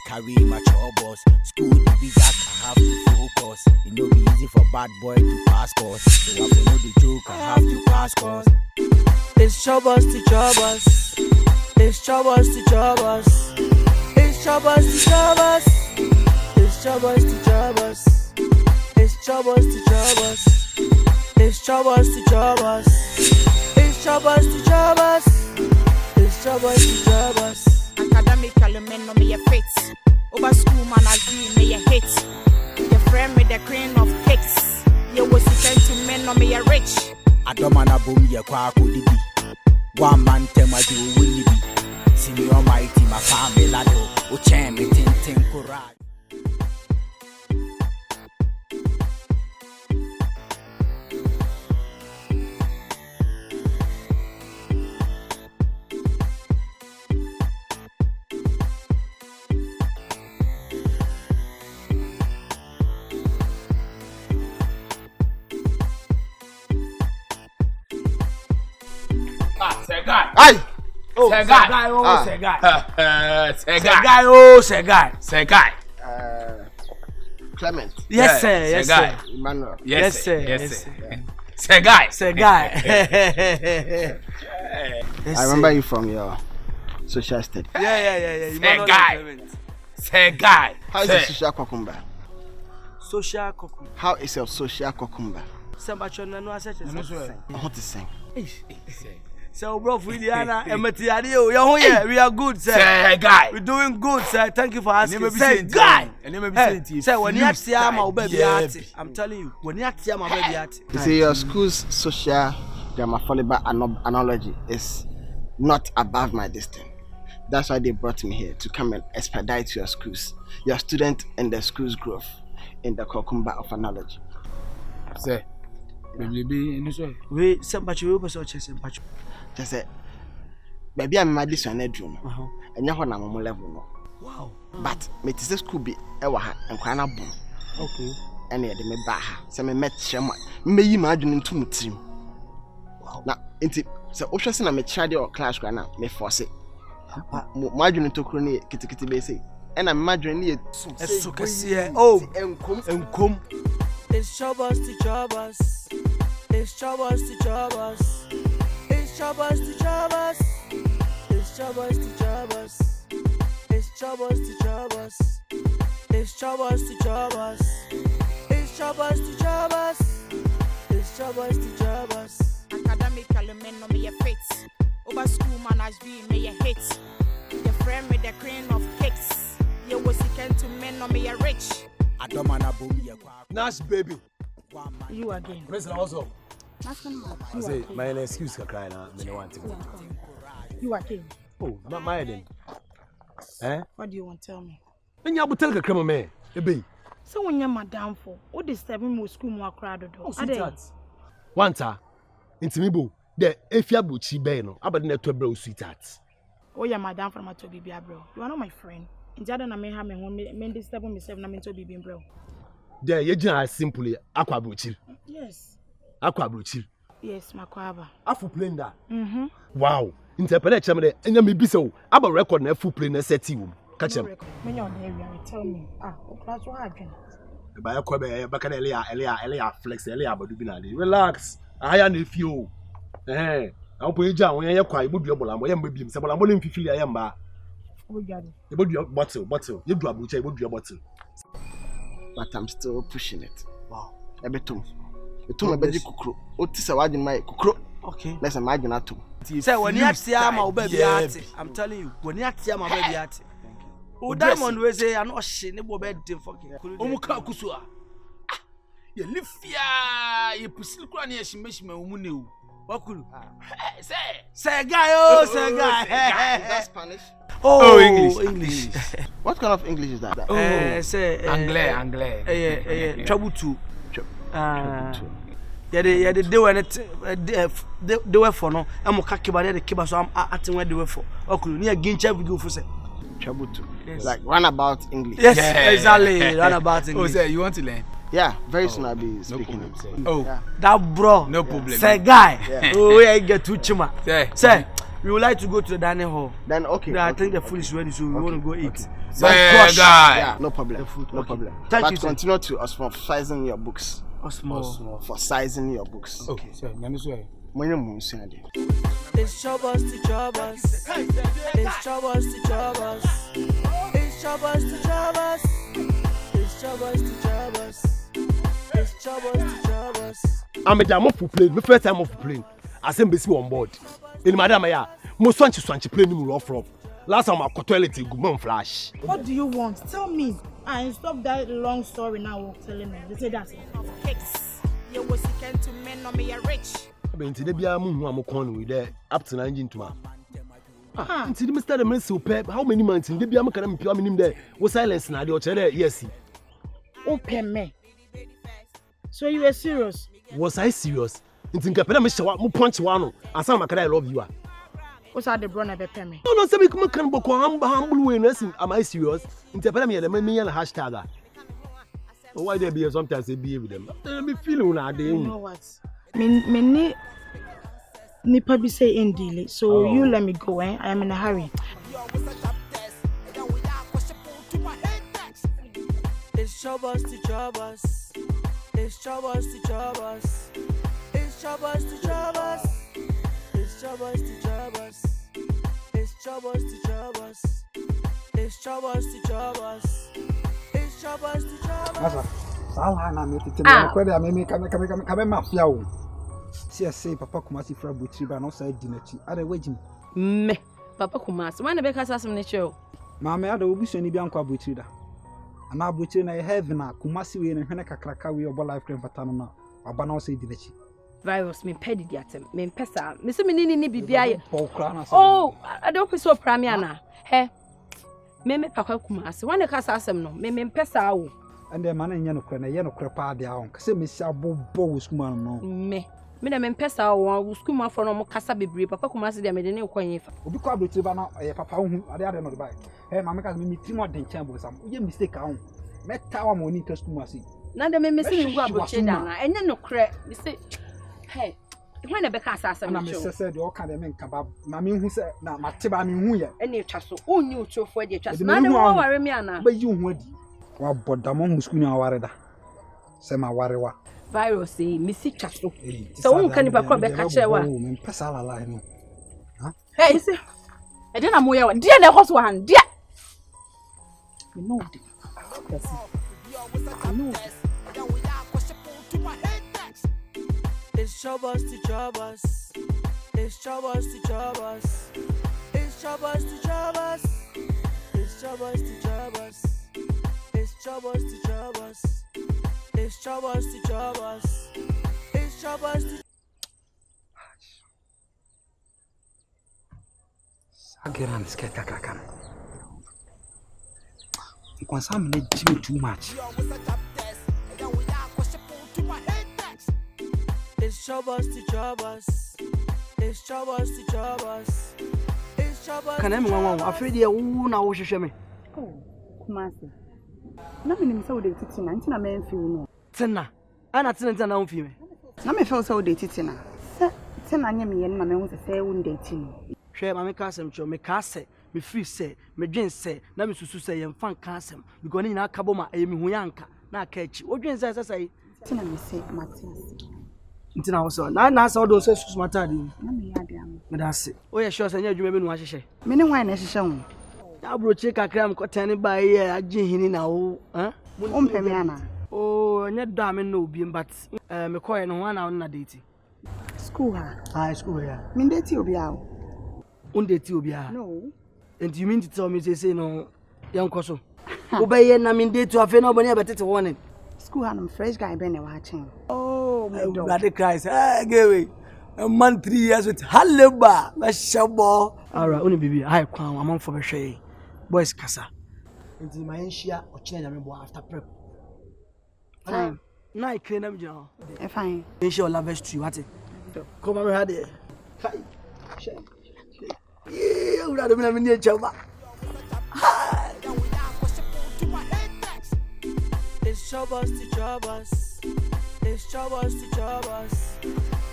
carry my Chopbox. School the big act, I have to focus. It no be easy for bad boy to pass course. So I know the joke, I have to pass course. It's Chopbox to Chopbox. It's Chopbox to Chopbox. It's Chopbox to Chopbox. It's Chopbox to Chopbox. It's Chopbox to Chopbox. It's Chopbox to Chopbox. It's Chopbox to Chopbox. It's Chopbox to Chopbox. Academically, men no me a fit. Over school man as we me a hit. Your friend with the queen of cakes. You was sent to men no me a rich. I don't man a boom ya kwa kudi. One man tema do winni be. Senior mighty my family lado. Uche me tin courage. Segai. Aye. Oh, Segai. Oh, Segai. Segai. Clement. Yes, sir. Yes, sir. Emmanuel. Yes, sir. Yes, sir. Segai. I remember you from your social study. Yeah. Segai. How is a social cucumber? Social cucumber. How is a social cucumber? Somebody no assess. I want to sing. So, bro, Williana, Emetiadio, we are good, sir. Segai. We're doing good, sir. Thank you for asking. Say, guy. Sir, when you have Tiama, baby, I'm telling you, when you have Tiama, baby, you see, your school's social grammar analogy is not above my distance. That's why they brought me here to come and expedite your schools, your student and the school's growth in the cucumber of analogy. Sir, baby, we somebody will also chase him. Just say, baby, I'm my this one bedroom, and you're on a level. Wow. But me to the school be ewa and kwana boom. Okay. And yeah, me baha. So me met Shema. Me imagine into my team. Wow. Now, into so Osha na me child or class right now, me force it. Imagine into crony kitty base. And I'm imagining it. Oh, enkum. It's Chopbox to Chopbox. It's Chopbox to Chopbox. It's Chopbox to Chopbox. It's Chopbox to Chopbox. It's Chopbox to Chopbox. It's Chopbox to Chopbox. It's Chopbox to Chopbox. It's Chopbox to Chopbox. Academically, men no me a fit. Over school man as we me a hit. Your friend with the queen of cakes. You was sent to men no me a rich. I don't man a boom ya kwa. Nash baby. You again. President also. I say, my excuse can cry now. I want to go. You again. Oh, not my then. Eh? What do you want to tell me? And you have to tell the man. Ebe. So when you're madam for, what is 7 more school more crowded? Oh, sweetheart. One time, intimibo. The if you buchi beno, abadine to bro sweetheart. Oh, you're madam from my Toby bro. You are not my friend. In Jordan, I may have me this 7 myself, and I'm to be bro. There, you just simply aqua buchi. Yes. Aqua buchi. Yes, my quaba. Afu plane da. Wow. Interpret chamere enya me bi so aba record na afu plane na seti wom. Catch him. When you're there, tell me. Class what again? The buyer ko be baka na elia flex elia abadu bi na dey. Relax. Aya na efio. Am po eja won ye kwa ibodu obola mo ye mba biem se bola mo le mfifili aye mba. Ogade. Ibodu bottle. You do abucha ibodu bottle. But I'm still pushing it. Wow. Ebetum. Etum ebeji kukro. Oti se wajin mai kukro. Okay. Let's imagine atum. Say when you have Tiama, baby, I'm telling you, when you have Tiama, baby, oh, Diamond will say, I'm not shit, no bed, fucking. Omuka kusua. You live here, you pursue crania, she makes me umunu. What could say, guy, That's Spanish. Oh, English. What kind of English is that? Say, Anglais. Trouble two. Yeah, they were they were for no. I'm Kakibade, the Kiba, so I'm acting where they were for. Okay, near Gincha, we go for say. Trouble two. Like runabout English. Yes, exactly. Runabout English. Oh, say, you want to learn? Yeah, very soon I'll be speaking. No problem, oh, yeah. That bro. No problem. Say, guy. Oh, yeah, get to Chima. Say, we would like to go to the dining hall. Then, okay. I think the food is ready, so we want to go eat. guy. Yeah, no problem. No problem. Thank but you, sir. continue to osmophysing your books. For Sizing your books. okay, sir. When you move, see that. It's Chopbox to Chopbox. It's Chopbox to Chopbox. It's Chopbox to Chopbox. It's Chopbox to Chopbox. It's Chopbox to Chopbox. I'm a jam off plane. My first time off plane. I sent busy on board. In Madame ya, mo swanchi plane mu rough. Last time I got toilet good flash. What do you want? Tell me. And stop that long story now telling me. They say that. Cakes. You was second to men on me rich. Nti de bia mu hu amokon we there up to 19 to ma. Nti Mr. the so pep how many months de bia makana me pia menim there wo silence na de o chere yes. Open me. So you were serious? Was I serious? Nti nka pena me hye mo punch wa no asa makana I love you a. What's that the bro na be pay me? No say me kan boko humble way no asim am I serious? Nti pena me the me yan hashtag a. Why there be sometimes they behave with them? Me feeling na dey. You know what? Me nipa be say in delay. So you let me go, I am in a hurry. It's Chopbox to Chopbox. It's Chopbox to Chopbox. It's Chopbox to Chopbox. It's Chopbox to Chopbox. It's Chopbox to Chopbox. It's Chopbox to Chopbox. It's Chopbox to Chopbox. Sala na me tete me kwede a me ka mafia o. See papa Kumasi fra butri ba no say dinachi. Ada wajim. Me papa Kumasi. Wan be kasa asem ne cheo. Maame ada obi so ni bi ankwa butri da. Ana butri na heaven na Kumasi we na hwene kakraka we obo life cream fata no na. Aba na say dinachi. Virus me pedi di atem. Me pesa. Me so me ni bibia ye. Oh, ada opiso prami ana. He. Me papa Kumasi. Wan kasa asem no. Me pesa wo. Ande man nya no kra na ye no kra pa de ahon. Kase me sia bobo wo skuma no. Me da me pesa wo skuma for no mo kasa bebre papa Kumasi de me de ne kwanye fa. Obi kwa butri ba na papa hu ade no de bai. Maame ka me timo den chan bo sam. Ye mistake ahon. Meta wa mo ni to skuma si. Na de me mesi ni gwa boche da na. Enye no kra. Me say hey, when na be kasa asem no. Na me say de o ka de me nka ba. Ma me hu se na mate ba me hu ye. Ene twa so. Onyi otofo de twa so. Na de wo ware me ana. Ba yi hu adi. Wa bodamo hu skuma aware da. Se ma ware wa. Virus misi chaso. So won kan nipa kro be ka kire wa. Me pesa la la no. Ha? Hey, see. E dey na mo ye wa. Dia na hoso han. Dia. You know the. It's Chopbox to Chopbox. It's Chopbox to Chopbox. It's Chopbox to Chopbox. It's Chopbox to Chopbox. It's Chopbox to Chopbox. It's Chopbox to Chopbox. It's Chopbox to Again, scared kakaka. Because I'm not doing too much. It's Chopbox to Chopbox. It's Chopbox to Chopbox. It's Chopbox. Can I one afraid you na wo hwehwe me? Oh, Kumasi. Na me nim say wo de titi na nti na me mfi wo. Tena. Ana tena na wo mfi me. Na me feel say wo de titi na. Se tena nya me ye na me hu say wo de titi no. Hwe ma me ka asem cho me ka se me free se me dwen se na me susu se ye mfa ka asem because ni na akabo ma ye me hu yanka na aka echi wo dwen se sai tena me say Matias. Ntina wo so na sa do se susu mata di Na me ya de am. me da se o ye sure se nya adwuma be nu ahyehyɛ Me ne hwan na hyehyɛ ho. ya broche kakra me kotane ba ye agye hini na wo O mpe me ana. o nya do am na obi but me koye no ho na na date School ha. high school ya Me date obi a. date obi a No. and you mean to tell me say no yankoso wo be ye na me date to afi na obani abetete warning School ha no fresh guy be na wa chen. Oh, my dog. Brother Christ, give a man 3 years with Haleba, Mashabo. All right, only baby, I come among for a boys casa. Until my enshia or change after prep. Fine. Now I clean them, John. Fine. Enshia lavish tree, what it? Come over here. Yeah, would have been near Chopbox. It's Chopbox to Chopbox. It's Chopbox to Chopbox.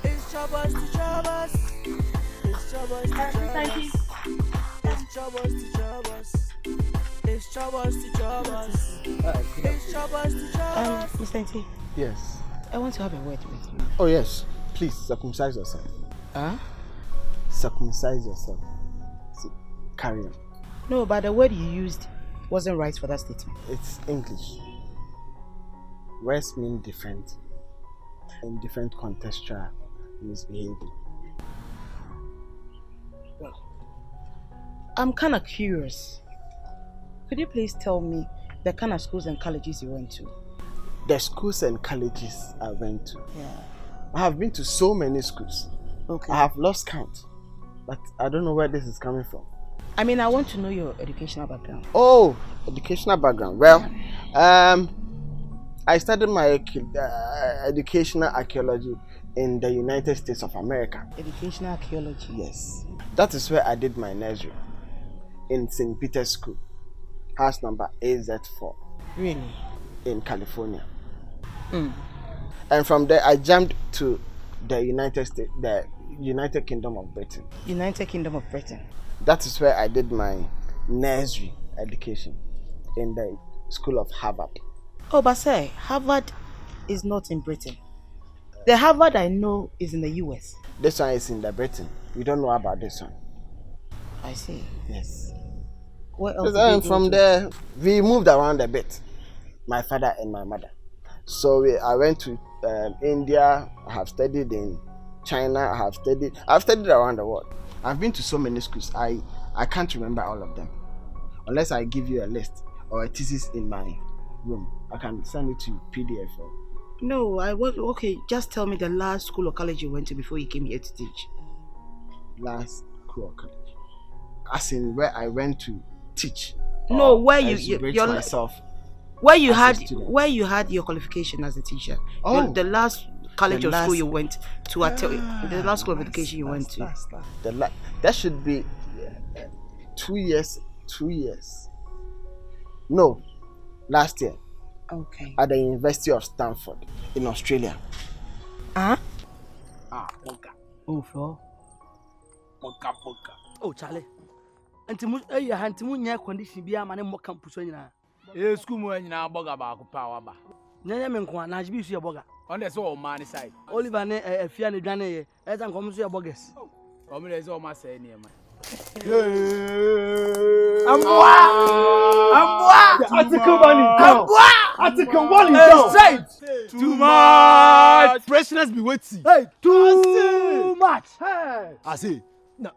It's Chopbox to Chopbox. It's Chopbox to Chopbox. It's Chopbox to Chopbox. It's It's Chopbox to Chopbox. It's Chopbox to Chopbox. Mr. Nti, Yes. I want to have a word with you. Oh, yes. Please, circumcise yourself. Huh? Circumcise yourself. See, carry on. No, but the word you used wasn't right for that statement. It's English. Words mean different in different contextual misbehavior. I'm kind of curious. Could you please tell me the kind of schools and colleges you went to? The schools and colleges I went to. Yeah. I have been to so many schools. Okay. I have lost count, but I don't know where this is coming from. I mean, I want to know your educational background. Oh, educational background. Well, I studied my educational archaeology in the United States of America. Educational archaeology? Yes. That is where I did my nursery, in St. Peter's School, house number AZ4. Really? In California. And from there, I jumped to the United Kingdom of Britain. United Kingdom of Britain. That is where I did my nursery education, in the School of Harvard. Oh, but say, Harvard is not in Britain. The Harvard I know is in the US. This one is in the Britain. You don't know about this one. I see. Yes. Where else? And from there, we moved around a bit. My father and my mother. So I went to India. I have studied in China. I've studied around the world. I've been to so many schools. I can't remember all of them, unless I give you a list or a thesis in my room. I can send it to you PDF. No, okay. Just tell me the last school or college you went to before you came here to teach. Last school or college, as in where I went to teach. No, where myself. Where you had your qualification as a teacher. Oh, the last college or school you went to. The last school of education you went to. That should be 2 years. 2 years. No, last year. Okay. At the University of Stanford in Australia. Huh? Boga. Oh, for. Boga. Oh, Charlie. Antimu nya condition bia ma ne mo campus nyina. School mu nyina boga ba ko power ba. Nyanya me nko na jibi su ye boga. On the so man side. Oliver ne afia ne dwane ye. Eza nko so ye bogas. O me le so ma say ne ma. Amboa! Article 1 is down. Article 1 is down. Straight. Too much. Freshness be waiting. Hey, too much. Hey. I say, no,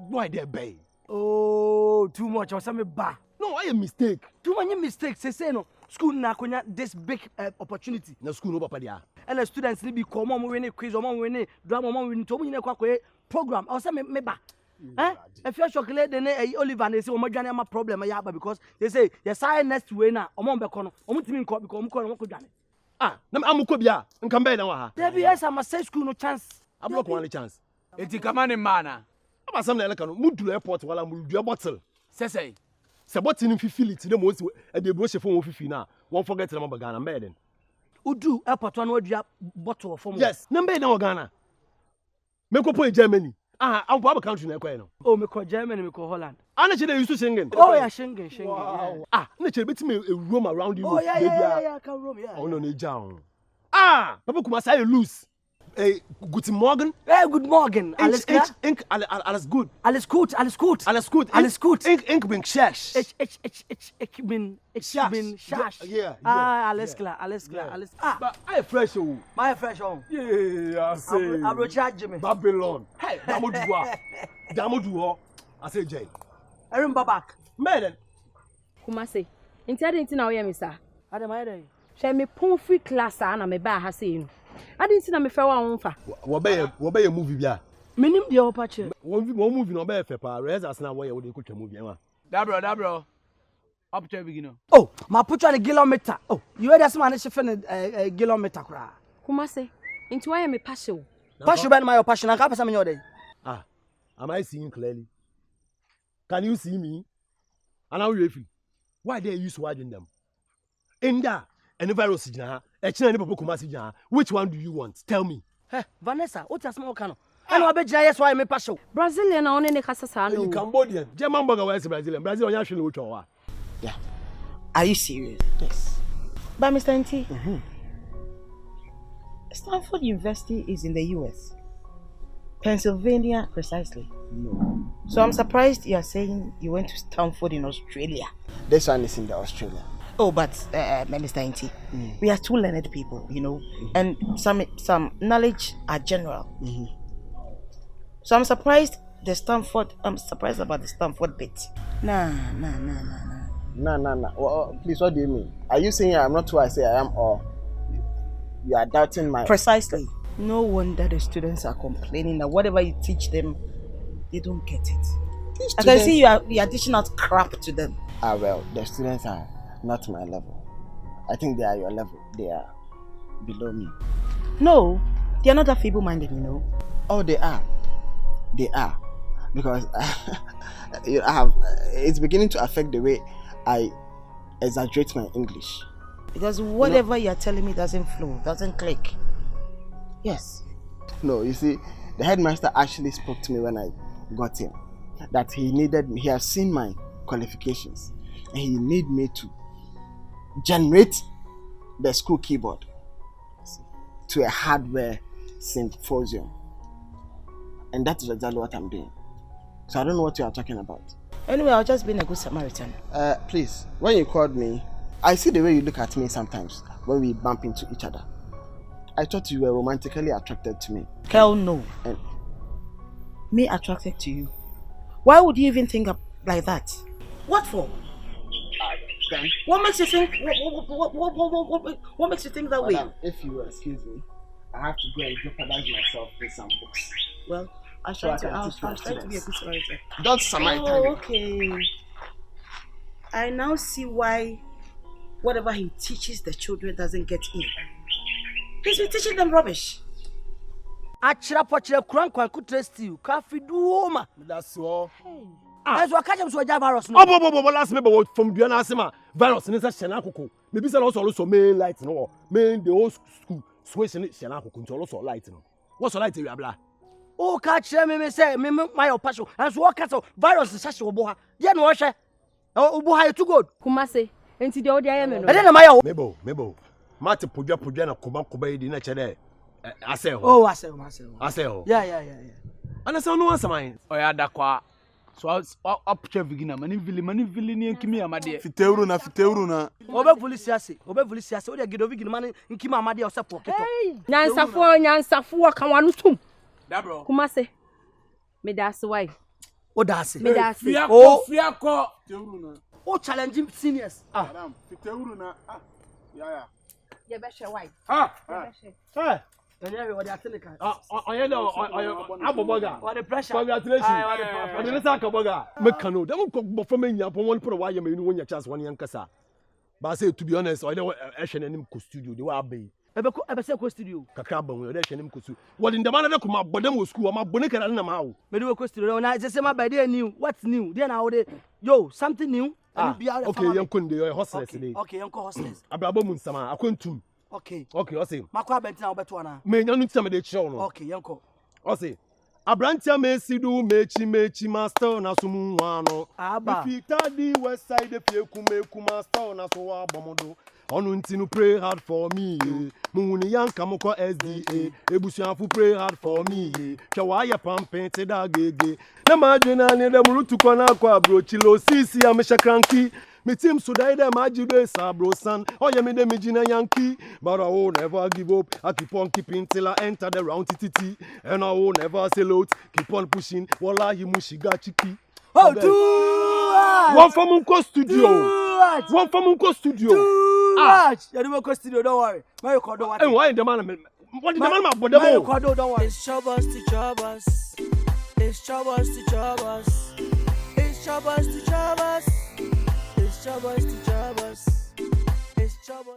why they bay? Oh, too much. Or something bad. No, I a mistake. Too many mistakes. Say no. School na konya this big opportunity. Na school no papa dia. And the students need be come on win quiz, on win drama, on win to win program. Or say me ba. If you're chocolate, then Oliver they say, "Oh my God, I'm a problem." Because they say, "Yes, I next way now." Omon bekono, omutimi nko because omko no kojane. Na amuko bia, nkan be na wa ha. There be yes, I'm a say school no chance. I block one chance. Eti kamane mana. Aba sam na ele kanu, mudu airport wala mudu bottle. Sese. Se bottle ni fifi it na mo si e de bro chef won fifi na. Won forget na magana mbe den. Udu airport no adua bottle of form. Yes, na mbe na Ghana. Me ko po Germany. I'm from a country na kwai no. Oh, me ko Germany, me ko Holland. Ana che dey use Schengen. Oh yeah, Schengen. Wow. Na che beti me roam around you. Oh yeah, can roam, yeah. Oh no, na jaun. Papa Kumasi you lose. Hey, guten Morgen. Hey, good morning. Alles klar? Alles gut. Alles gut, alles gut. Alles gut. Alles gut. Ich bin Shash. Ich bin Shash. Yeah. Alles klar, alles klar, alles. But I fresh oh. My fresh home. Yeah, I say. I recharge me. Babylon. Hey, Damodu. I say Jay. Erin Babak. Man. Kumasi. Inti ade nti na wo ye me sa. Ade my day. Hwe me pon free class na me ba ha sei no. Ade nti na me fe wa won fa. Wo be movie bia. Menim de wo pa che. Wo movie no be fe pa. Reza na wo ye wo de ko twa movie ma. Da bro. Up to begin. Oh, my put you on a kilometer. Oh, you heard that man is a kilometer kra. Kumasi. Inti wa ye me passion. Passion be my passion. Anka pesa me nyode. Am I seeing clearly? Can you see me? And how you feel? Why they use wording them? In that, and virus jina, Kumasi. Which one do you want? Tell me. Hey, Vanessa, what has more cano? And I bet yes, why me passion. Brazilian on any casa sano. Cambodian. German burger was Brazilian. Brazil on your show. Yeah. Are you serious? Yes. But Mr. Nti, Stanford University is in the US. Pennsylvania, precisely. No. So I'm surprised you are saying you went to Stanford in Australia. This one is in the Australia. Oh, but Mr. Nti, we are two learned people, you know, and some knowledge are general. So I'm surprised about the Stanford bit. Nah. Well, please, what do you mean? Are you saying I'm not who I say I am, or you are doubting my... Precisely. No wonder the students are complaining that whatever you teach them, they don't get it. I can see you are dishing out crap to them. Well, the students are not my level. I think they are your level. They are below me. No, they are not that feeble-minded, you know. Oh, they are. They are. Because it's beginning to affect the way I exaggerate my English. Because whatever you are telling me doesn't flow, doesn't click. Yes. No, you see, the headmaster actually spoke to me when I got in. That he has seen my qualifications. And he need me to generate the school keyboard to a hardware symposium. And that is exactly what I'm doing. So I don't know what you are talking about. Anyway, I'll just be a good Samaritan. Please, when you called me, I see the way you look at me sometimes when we bump into each other. I thought you were romantically attracted to me. Hell no. And me attracted to you? Why would you even think like that? What for? What makes you think? What makes you think that way? If you will excuse me, I have to go and jeopardize myself with some books. Well, I'll try to be a good Samaritan. Don't Samaritan. Oh, okay. I now see why whatever he teaches the children doesn't get in. He's been teaching them rubbish. Achira pochira kuran kwan ku trust you. Kafi duoma. That's all. As wa catch him so virus no. Oh, last me but from Duana Asema virus ni say shena akoko. Maybe say also main light no. Main the whole school switch ni shena akoko nti also light no. What's light we abla? Oh, catch me say me my passion. As wa catch virus shashi obo ha. Dia no hwe. Obo ha too good. Kumasi. Enti de odi ayeme no. E dey na my Mebo. Mate podwa na koba yi di na chede. Asel. Oh, Asel. Yeah. And say no answer mine. Oya dakwa. So up check begin mani vili ni nkimi amade. Fiteuru na. Obe police ase. O de gidovi gin mani nkimi amade o se poketo. Nyansafo kan wanu tum. Da bro. Kumasi. Me da se why? O da se. Me da se. Fiako. Fiteuru na. O challenge seniors. Madam, fiteuru na. Yeah. Ye be hwe why? Hey. Anyway, what they are telling us. Aboboga. What the pressure? Congratulations. I didn't say Aboboga. Me kanu. Dem ko for me nya pon one put why you me no nya chance one yankasa. But I say to be honest, I don't ehwe nanim ko studio. They were be. Ebe say ko studio. Kakra ban we dey ehwe nanim ko studio. What in the man dey ko ma bodam wo school, ma bone kana na ma wo. Me do ko studio. Na say my by dey new. What's new? Dey na wo yo, something new. Okay, yankunde your hostless dey. Okay, yanko hostless. Abrabo mun sama akwantum. Okay, o say. Makwa bentina obeto ana. Me nya nu tia me dey chiro no. Okay, yanko. O say. Abrantia mesidu mechi master na sumu wano. Aba. If you west side if you master na so abomodo. Onu ntinu pray hard for me. Muni yanka moko SDA. Ebusuafu pray hard for me. Hwa ya pampen te da gege. Na majina ne de murutu kwana kwa brochilo sisi amesha cranky. Me team so die them ajibe sabro san. Oh yeah me de me jina Yankee. But I will never give up. I keep on keeping till I enter the round TTT. And I will never sell out. Keep on pushing. Wallahi mushiga chiki. Oh, do one from Unko Studio. One from Unko Studio. You don't go studio, don't worry. My record don't want. And why the man? What the man ma bodemo? My record don't worry. It's Chopbox to Chopbox. It's Chopbox to Chopbox. It's Chopbox to Chopbox. It's Chopbox to Chopbox. It's Chopbox.